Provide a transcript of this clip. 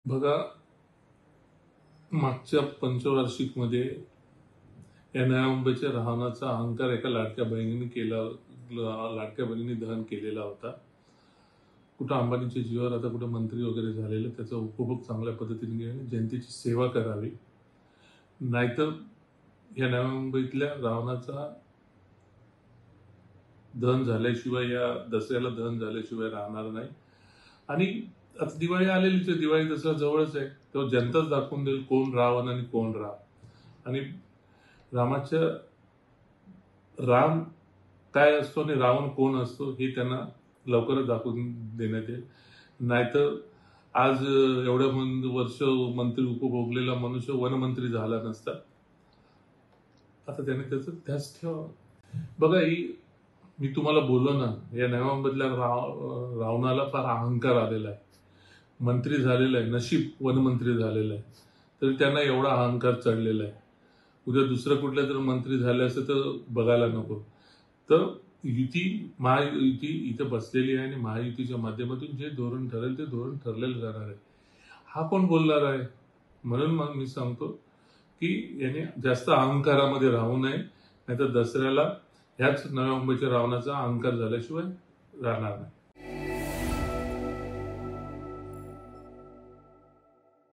बघा, मागच्या पंचवार्षिकमध्ये या नव्या मुंबईच्या राहण्याचा अहंकार एका लाडक्या बहिणीने दहन केलेला होता. कुठं अंबानीच्या जीवावर, आता कुठं मंत्री वगैरे झालेलं, त्याचा उपभोग चांगल्या पद्धतीने घेऊन जनतेची सेवा करावी. नाहीतर या नव्या मुंबईतल्या रावणाचा दहन झाल्याशिवाय, या दसऱ्याला दहन झाल्याशिवाय राहणार नाही. आणि आता दिवाळी आलेलीच आहे, दिवाळी दसरा जवळच आहे, तेव्हा जनताच दाखवून देईल कोण रावण आणि कोण राम. आणि रामाच्या राम काय असतो आणि रावण कोण असतो हे त्यांना लवकरच दाखवून देण्यात येईल. नाहीतर आज एवढ्या वर्ष मंत्री उपभोगलेला मनुष्य वनमंत्री झाला नसता. आता त्याने त्याचं ध्यास ठेवा. बघा, मी तुम्हाला बोललो ना, या नव्या मुंबईतल्या रावणाला फार अहंकार आलेला आहे, मंत्री झालेला आहे, नशीब वनमंत्री झालेला आहे, तरी त्यांना एवढा अहंकार चढलेला आहे. उद्या दुसरं कुठल्या जर मंत्री झाले असते तर बघायला नको. तर महायुती इथं बसलेली आहे आणि महायुतीच्या माध्यमातून जे धोरण ठरेल ते धोरण ठरलेलं जाणार आहे. हा कोण बोलणार आहे? म्हणून मग मी सांगतो की याने जास्त अहंकारामध्ये राहू नये, नाहीतर दसऱ्याला ह्याच नव्या मुंबईच्या रावणाचा अहंकार झाल्याशिवाय राहणार नाही.